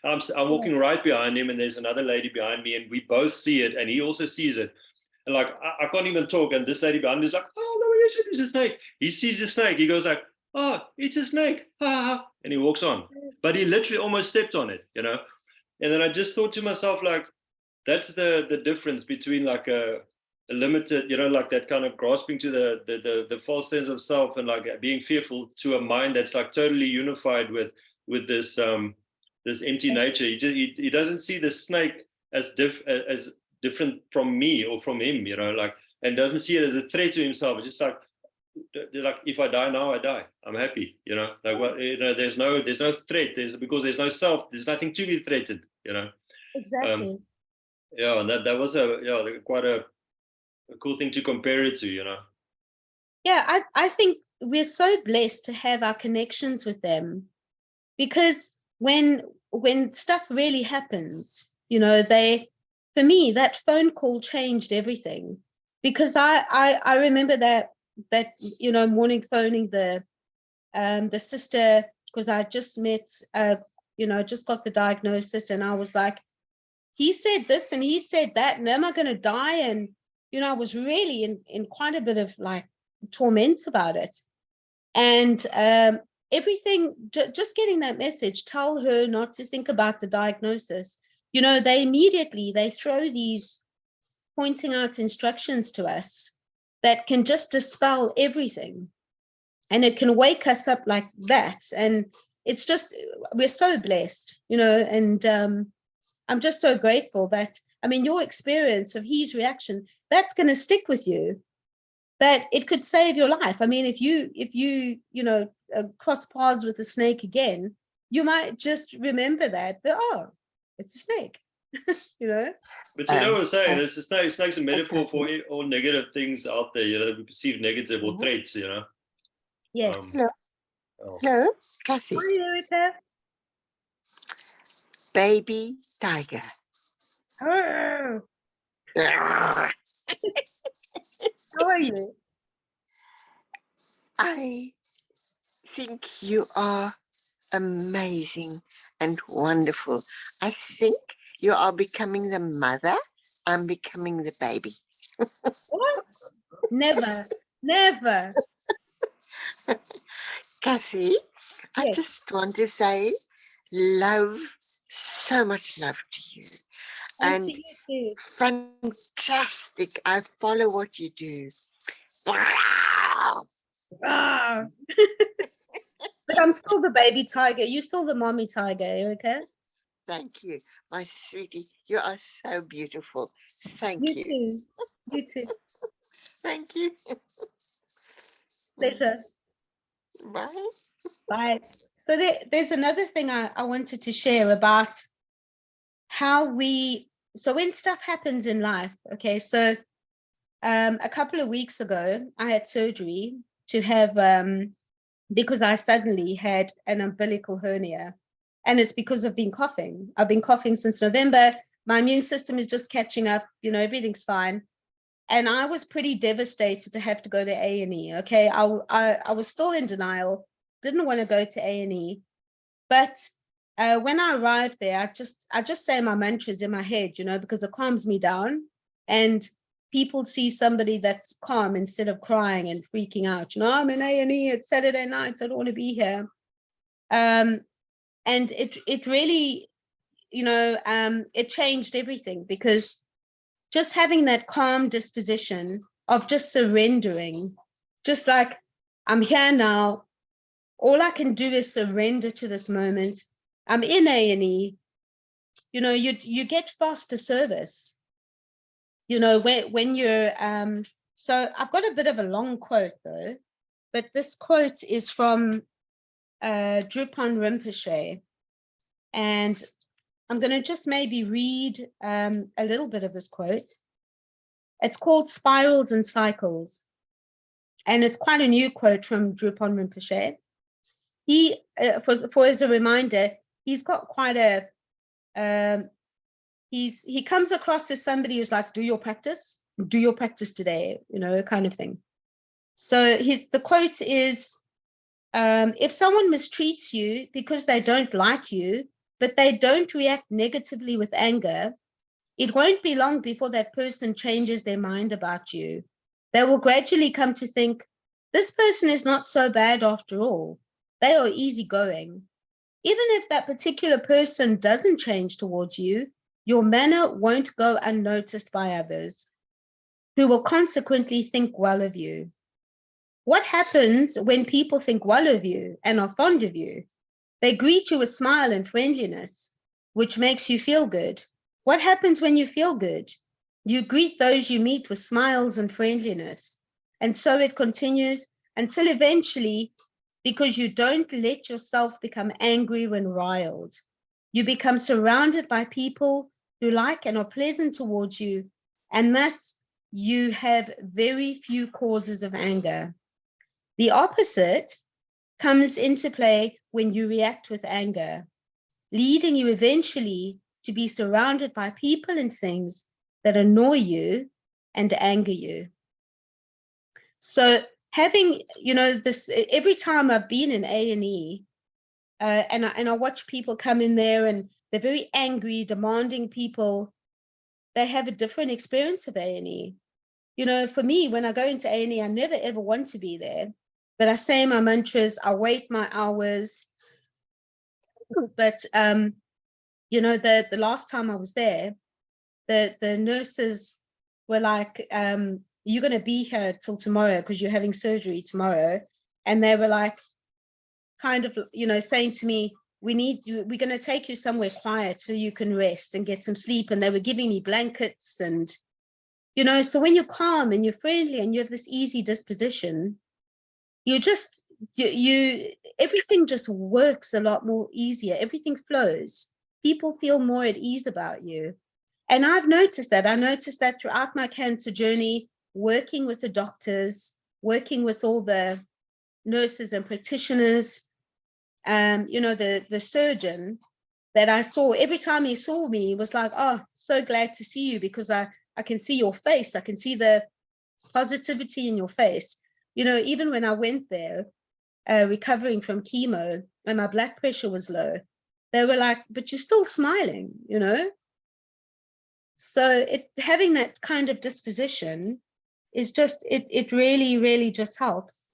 I'm walking right behind him, and there's another lady behind me, and we both see it, and he also sees it. And like I can't even talk, and this lady behind me is like, "Oh no, it's a snake." He sees the snake. He goes like, "Oh, it's a snake," and he walks on. But he literally almost stepped on it, And then I just thought to myself, like, that's the difference between like a limited, like that kind of grasping to the false sense of self, and like being fearful, to a mind that's like totally unified with this this empty nature. He doesn't see the snake as different from me or from him, like, and doesn't see it as a threat to himself. It's just like if I die now, I die. I'm happy, like what, there's no threat. Because there's no self. There's nothing to be threatened, Exactly. Yeah, and that was quite a cool thing to compare it to, Yeah, I think we're so blessed to have our connections with them, because when stuff really happens, for me, that phone call changed everything, because I remember that morning phoning the sister, because I just met just got the diagnosis, and I was like, he said this and he said that, and am I going to die? And I was really in quite a bit of like torment about it. And everything, just getting that message, tell her not to think about the diagnosis. They immediately, they throw these pointing out instructions to us that can just dispel everything. And it can wake us up like that. And it's just, we're so blessed, and I'm just so grateful that, your experience of his reaction, that's going to stick with you, that it could save your life. If you cross paths with a snake again, you might just remember that, it's a snake, But what I'm saying, it's a snake's a metaphor for all negative things out there, that we perceive negative or traits, Yes. Hello, Cassie. Hi, Erica. Baby tiger. Oh. How are you? I think you are amazing and wonderful. I think you are becoming the mother. I'm becoming the baby. What? Never. Cassie, yes. I just want to say so much love to you. And to you too. fantastic. I follow what you do. Wow. Ah. But I'm still the baby tiger. You're still the mommy tiger, okay? Thank you, my sweetie. You are so beautiful. Thank You you. too. You too. Thank you. Pleasure. Bye. Bye. So there's another thing I wanted to share about how so when stuff happens in life, okay, so a couple of weeks ago, I had surgery to have, because I suddenly had an umbilical hernia, and it's because I've been coughing. I've been coughing since November. My immune system is just catching up, everything's fine. And I was pretty devastated to have to go to A&E, okay? I was still in denial, didn't want to go to A&E, but when I arrived there, I just say my mantras in my head, because it calms me down. And people see somebody that's calm instead of crying and freaking out. I'm in A&E, it's Saturday night, I don't want to be here. And it really, it changed everything, because just having that calm disposition of just surrendering, just like, I'm here now, all I can do is surrender to this moment. I'm in A&E, you get faster service, when you're, so I've got a bit of a long quote though, but this quote is from Drupal Rinpoche, and I'm going to just maybe read a little bit of this quote. It's called Spirals and Cycles, and it's quite a new quote from Drupal Rinpoche. He, for as a reminder, he's got quite a, he comes across as somebody who's like, do your practice today, kind of thing. So the quote is, if someone mistreats you because they don't like you, but they don't react negatively with anger, it won't be long before that person changes their mind about you. They will gradually come to think, this person is not so bad after all. They are easygoing. Even if that particular person doesn't change towards you, your manner won't go unnoticed by others, who will consequently think well of you. What happens when people think well of you and are fond of you? They greet you with smile and friendliness, which makes you feel good. What happens when you feel good? You greet those you meet with smiles and friendliness. And so it continues until eventually, because you don't let yourself become angry when riled, you become surrounded by people who like and are pleasant towards you, and thus you have very few causes of anger. The opposite comes into play when you react with anger, leading you eventually to be surrounded by people and things that annoy you and anger you. So having, this, every time I've been in A&E, and I watch people come in there and they're very angry, demanding people, they have a different experience of A&E. For me, when I go into A&E, I never ever want to be there, but I say my mantras, I wait my hours. But the last time I was there, the nurses were like, you're going to be here till tomorrow because you're having surgery tomorrow. And they were like, kind of, saying to me, we're going to take you somewhere quiet so you can rest and get some sleep. And they were giving me blankets and, so when you're calm and you're friendly and you have this easy disposition, you just, everything just works a lot more easier. Everything flows. People feel more at ease about you. And I've noticed that. I noticed that throughout my cancer journey, working with the doctors, working with all the nurses and practitioners, the surgeon that I saw, every time he saw me, he was like, oh, so glad to see you, because I can see your face. I can see the positivity in your face. Even when I went there, recovering from chemo and my blood pressure was low, they were like, but you're still smiling, So having that kind of disposition is just, it really, really just helps.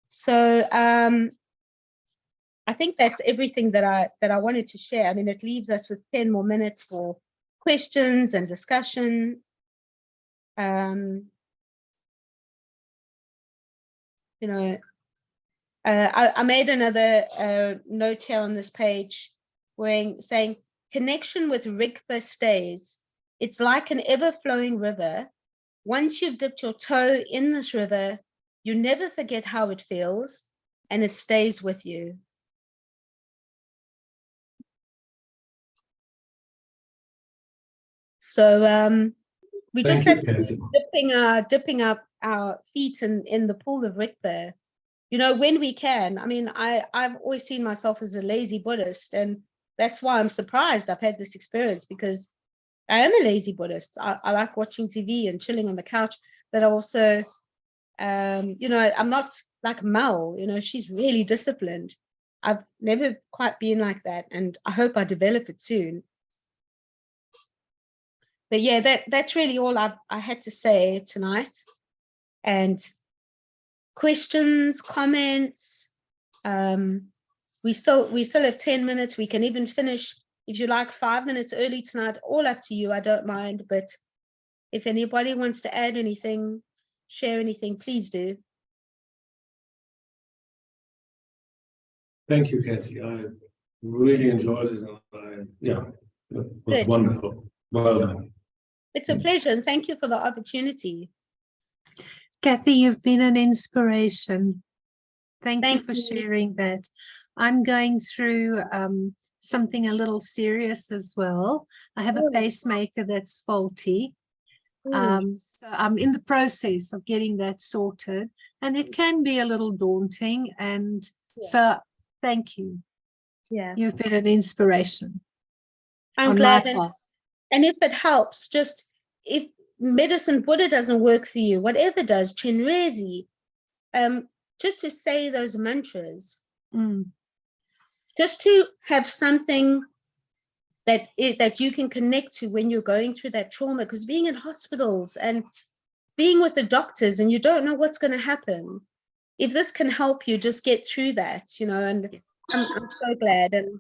So I I think that's everything that I wanted to share. I mean, it leaves us with 10 more minutes for questions and discussion. You know, I made another note here on this page saying connection with Rigpa stays. It's like an ever-flowing river. Once you've dipped your toe in this river, you never forget how it feels, and it stays with you. So we just have to keep dipping up our feet in the pool of Rigpa, you know, when we can. I mean, I've always seen myself as a lazy Buddhist, and that's why I'm surprised I've had this experience, because I am a lazy Buddhist. I like watching TV and chilling on the couch, but also, you know, I'm not like Mel, you know, she's really disciplined. I've never quite been like that, and I hope I develop it soon. But yeah, that's really all I had to say tonight. And questions, comments, we still have 10 minutes. We can even finish, if you like, 5 minutes early tonight. All up to you, I don't mind. But if anybody wants to add anything, share anything, please do. Thank you, Kathy. I really enjoyed it. Yeah, it was Good. wonderful. Well done. It's a pleasure, and thank you for the opportunity. Kathy, you've been an inspiration. Thank you for you. sharing that. I'm going through something a little serious as well. I have a pacemaker that's faulty. So I'm in the process of getting that sorted, and it can be a little daunting. And so thank you. Yeah. You've been an inspiration. I'm glad. And if it helps, just if medicine Buddha doesn't work for you, whatever does, Chenrezi, just to say those mantras, just to have something that you can connect to when you're going through that trauma, because being in hospitals and being with the doctors and you don't know what's going to happen, if this can help you just get through that, you know. And I'm so glad, and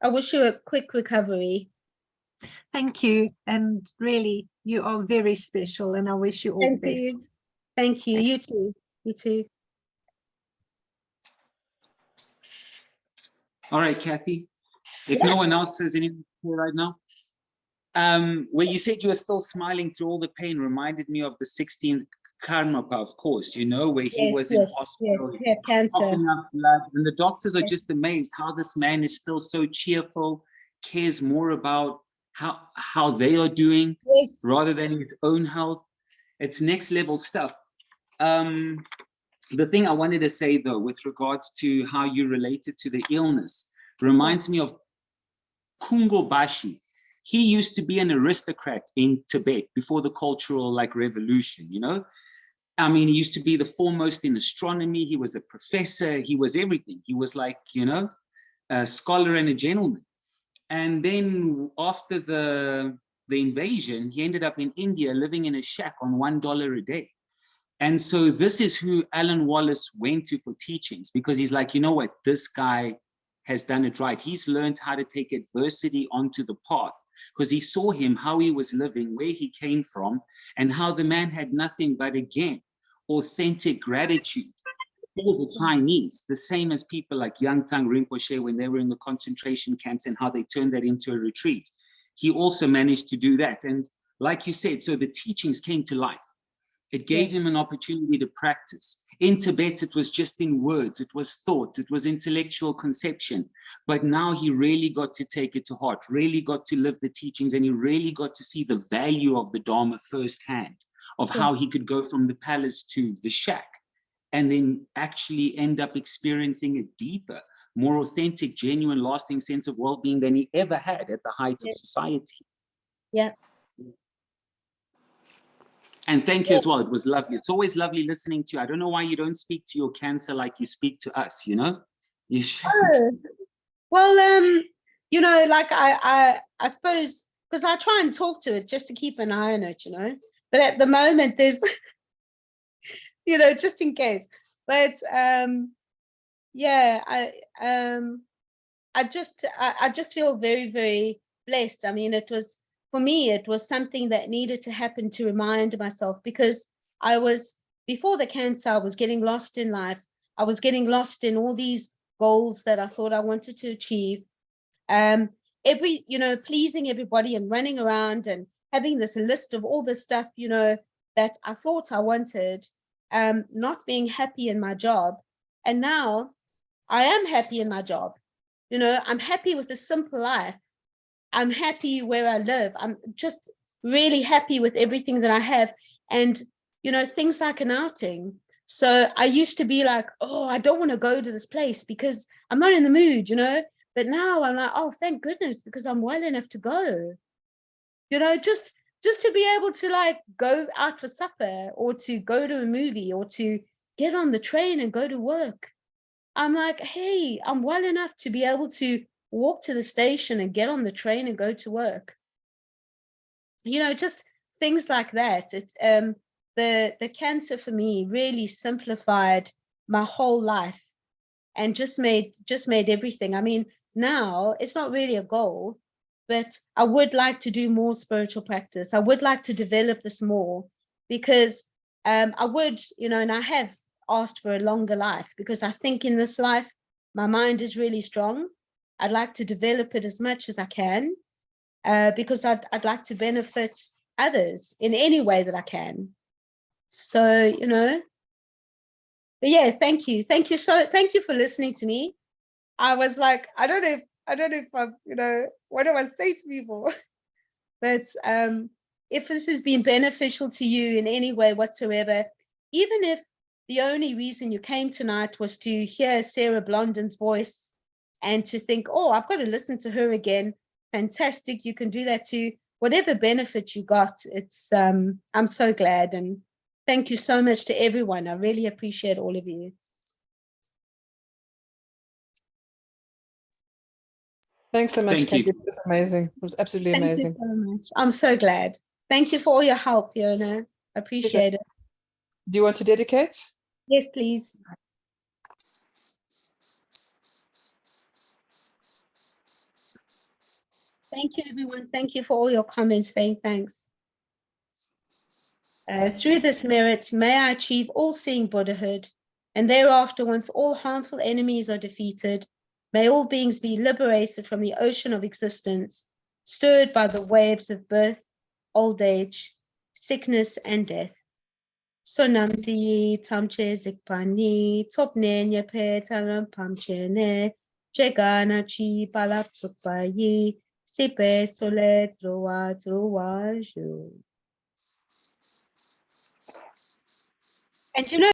I wish you a quick recovery. Thank you, and really you are very special, and I wish you all the best. Thank you. You too. You too. All right, Kathy, if no one else says anything right now, where you said you were still smiling through all the pain reminded me of the 16th Karmapa, of course, you know, where he was in hospital, he had cancer, coughing up blood, and the doctors are just amazed how this man is still so cheerful, cares more about how they are doing rather than his own health. It's next level stuff. The thing I wanted to say, though, with regards to how you related to the illness, reminds me of Kungo Bashi. He used to be an aristocrat in Tibet before the cultural revolution, you know. I mean, he used to be the foremost in astronomy. He was a professor. He was everything. He was like, you know, a scholar and a gentleman. And then after the invasion, he ended up in India living in a shack on $1 a day. And so this is who Alan Wallace went to for teachings, because he's like, you know what, this guy has done it right. He's learned how to take adversity onto the path, because he saw him, how he was living, where he came from, and how the man had nothing but, again, authentic gratitude for the Chinese, the same as people like Yangtang Rinpoche when they were in the concentration camps and how they turned that into a retreat. He also managed to do that. And like you said, so the teachings came to life. It gave him an opportunity to practice. In Tibet, it was just in words, it was thought, it was intellectual conception. But now he really got to take it to heart, really got to live the teachings, and he really got to see the value of the Dharma firsthand, of how he could go from the palace to the shack and then actually end up experiencing a deeper, more authentic, genuine, lasting sense of well-being than he ever had at the height of society. Yeah. And thank you as well. It was lovely. It's always lovely listening to you. I don't know why you don't speak to your cancer like you speak to us, you know? You should. Oh, well, you know, like I suppose, because I try and talk to it just to keep an eye on it, you know. But at the moment, there's, you know, just in case. But yeah, I just feel very, very blessed. I mean, it was, for me, it was something that needed to happen to remind myself, because before the cancer, I was getting lost in life. I was getting lost in all these goals that I thought I wanted to achieve. Pleasing everybody and running around and having this list of all the stuff, that I thought I wanted, not being happy in my job. And now I am happy in my job. I'm happy with a simple life. I'm happy where I live. I'm just really happy with everything that I have. And, things like an outing. So I used to be like, oh, I don't want to go to this place because I'm not in the mood, But now I'm like, oh, thank goodness, because I'm well enough to go. Just to be able to like go out for supper or to go to a movie or to get on the train and go to work. I'm like, hey, I'm well enough to be able to walk to the station and get on the train and go to work. Just things like that. It's the cancer for me really simplified my whole life and just made everything. I mean, now it's not really a goal, but I would like to do more spiritual practice. I would like to develop this more, because I would, and I have asked for a longer life, because I think in this life, my mind is really strong. I'd like to develop it as much as I can, because I'd like to benefit others in any way that I can. So, but yeah, thank you. Thank you for listening to me. I was like, I don't know if I've, what do I say to people? But if this has been beneficial to you in any way whatsoever, even if the only reason you came tonight was to hear Sarah Blondin's voice and to think, oh, I've got to listen to her again, fantastic, you can do that too. Whatever benefit you got, it's I'm so glad, and thank you so much to everyone. I really appreciate all of you. Thanks so much, Thank Kate. you. It was amazing. It was absolutely amazing. Thank you so much. I'm so glad. Thank you for all your help, Fiona. I appreciate it. Do you want to dedicate? Yes, please. Thank you, everyone. Thank you for all your comments saying thanks. Through this merit, may I achieve all-seeing Buddhahood, and thereafter, once all harmful enemies are defeated, may all beings be liberated from the ocean of existence, stirred by the waves of birth, old age, sickness, and death. Sonamdi tamche zikpani, topne nyepe taram pamchene, jegana chi palapsupayi, sipe solet roa ju. And